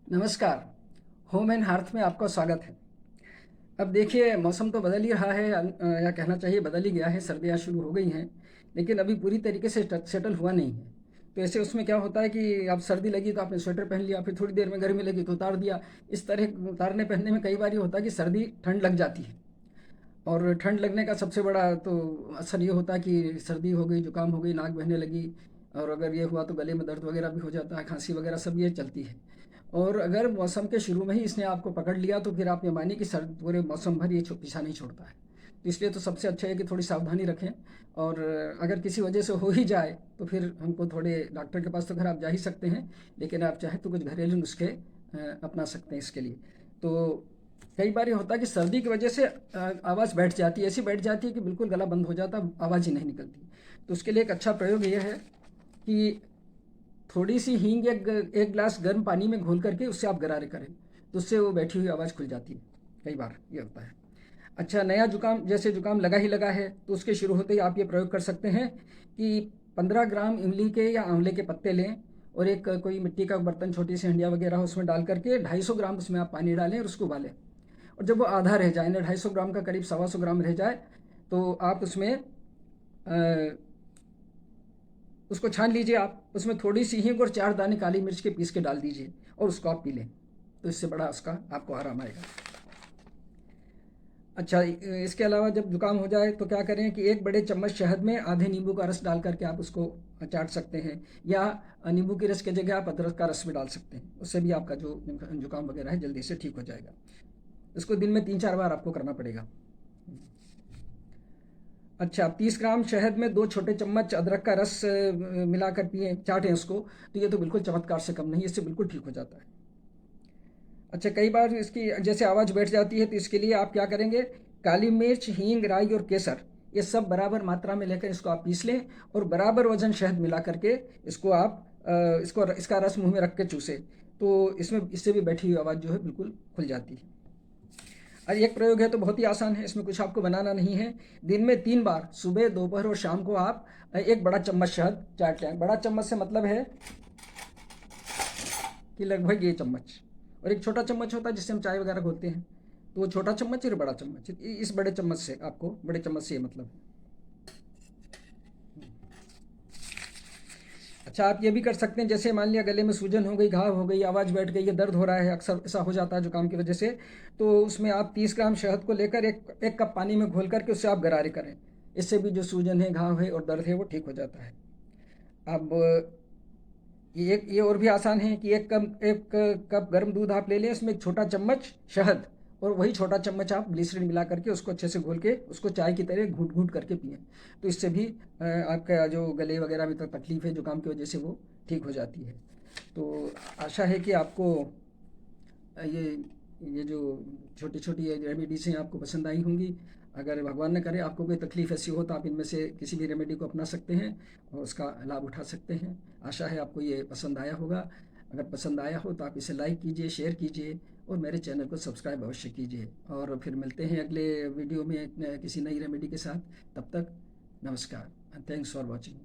नमस्कार। Home and hearth में आपका स्वागत है। अब देखिए मौसम तो बदल ही रहा है या कहना चाहिए बदल ही गया है, सर्दियाँ शुरू हो गई हैं, लेकिन अभी पूरी तरीके से सेटल हुआ नहीं है। तो ऐसे उसमें क्या होता है कि अब सर्दी लगी तो आपने स्वेटर पहन लिया, फिर थोड़ी देर में गर्मी लगी तो उतार दिया। इस तरह उतारने पहनने में कई बार ये होता है कि सर्दी ठंड लग जाती है। और ठंड लगने का सबसे बड़ा तो असर ये होता है कि सर्दी हो गई, जुकाम हो गई, नाक बहने लगी, और अगर ये हुआ तो गले में दर्द वगैरह भी हो जाता है, खांसी वगैरह सब ये चलती है। और अगर मौसम के शुरू में ही इसने आपको पकड़ लिया तो फिर आप ये मानिए कि पूरे मौसम भर ये पीछा नहीं छोड़ता है। तो इसलिए तो सबसे अच्छा है कि थोड़ी सावधानी रखें। और अगर किसी वजह से हो ही जाए तो फिर हमको थोड़े डॉक्टर के पास तो घर आप जा ही सकते हैं, लेकिन आप चाहे तो कुछ घरेलू नुस्खे अपना सकते हैं इसके लिए। तो कई बार ये होता है कि सर्दी की वजह से आवाज़ बैठ जाती है, ऐसी बैठ जाती है कि बिल्कुल गला बंद हो जाता है, आवाज़ ही नहीं निकलती। तो उसके लिए एक अच्छा प्रयोग ये है कि थोड़ी सी हींग एक गिलास गर्म पानी में घोल करके उससे आप गरारे करें, तो उससे वो बैठी हुई आवाज़ खुल जाती है। कई बार ये होता है। अच्छा, नया जुकाम, जैसे जुकाम लगा ही लगा है, तो उसके शुरू होते ही आप ये प्रयोग कर सकते हैं कि 15 ग्राम इमली के या आंवले के पत्ते लें, और एक कोई मिट्टी का बर्तन, छोटी सी हंडिया वगैरह हो, उसमें डाल करके 250 ग्राम उसमें आप पानी डालें और उसको उबालें। और जब वो आधा रह जाए, यानी 250 ग्राम का करीब 125 ग्राम रह जाए, तो आप उसमें उसको छान लीजिए। आप उसमें थोड़ी सी हींग और 4 दाने काली मिर्च के पीस के डाल दीजिए और उसको आप पी लें, तो इससे बड़ा उसका आपको आराम आएगा। अच्छा, इसके अलावा जब जुकाम हो जाए तो क्या करें कि एक बड़े चम्मच शहद में आधे नींबू का रस डाल करके आप उसको चाट सकते हैं, या नींबू के रस की जगह आप अदरक का रस भी डाल सकते हैं। उससे भी आपका जो जुकाम वगैरह है जल्दी से ठीक हो जाएगा। इसको दिन में 3-4 बार आपको करना पड़ेगा। अच्छा, 30 ग्राम शहद में 2 छोटे चम्मच अदरक का रस मिलाकर पिए, चाटें उसको, तो ये तो बिल्कुल चमत्कार से कम नहीं, इससे बिल्कुल ठीक हो जाता है। अच्छा, कई बार इसकी जैसे आवाज़ बैठ जाती है तो इसके लिए आप क्या करेंगे, काली मिर्च, हींग, राई और केसर, ये सब बराबर मात्रा में लेकर इसको आप पीस लें, और बराबर वजन शहद मिला करके इसको आप इसका रस मुंह में रख के चूसें, तो इसमें इससे भी बैठी हुई आवाज़ जो है बिल्कुल खुल जाती है। और एक प्रयोग है तो बहुत ही आसान है, इसमें कुछ आपको बनाना नहीं है। दिन में 3 बार, सुबह, दोपहर और शाम को आप एक बड़ा चम्मच शहद चाट लें। बड़ा चम्मच से मतलब है कि लगभग ये चम्मच, और एक छोटा चम्मच होता है जिससे हम चाय वगैरह घोलते हैं, तो वो छोटा चम्मच और बड़ा चम्मच, इस बड़े चम्मच से आपको, बड़े चम्मच से ये मतलब है। अच्छा, आप ये भी कर सकते हैं, जैसे मान लिया गले में सूजन हो गई, घाव हो गई, आवाज़ बैठ गई, या दर्द हो रहा है, अक्सर ऐसा हो जाता है जुकाम की वजह से, तो उसमें आप 30 ग्राम शहद को लेकर एक एक कप पानी में घोल करके उससे आप गरारे करें। इससे भी जो सूजन है, घाव है और दर्द है वो ठीक हो जाता है। अब ये और भी आसान है कि एक कप गर्म दूध आप ले लें, इसमें एक छोटा चम्मच शहद और वही छोटा चम्मच आप ग्लिसरीन मिला करके उसको अच्छे से घोल के उसको चाय की तरह घूट घूट करके पिएं, तो इससे भी आपका जो गले वगैरह में तो तकलीफ है जुकाम की वजह से वो ठीक हो जाती है। तो आशा है कि आपको ये ये जो छोटी छोटी रेमेडीज़ हैं आपको पसंद आई होंगी। अगर भगवान न करे आपको कोई तकलीफ़ ऐसी हो तो आप इनमें से किसी भी रेमेडी को अपना सकते हैं और उसका लाभ उठा सकते हैं। आशा है आपको ये पसंद आया होगा। अगर पसंद आया हो तो आप इसे लाइक कीजिए, शेयर कीजिए और मेरे चैनल को सब्सक्राइब अवश्य कीजिए, और फिर मिलते हैं अगले वीडियो में किसी नई रेमेडी के साथ। तब तक नमस्कार, थैंक्स फॉर वॉचिंग।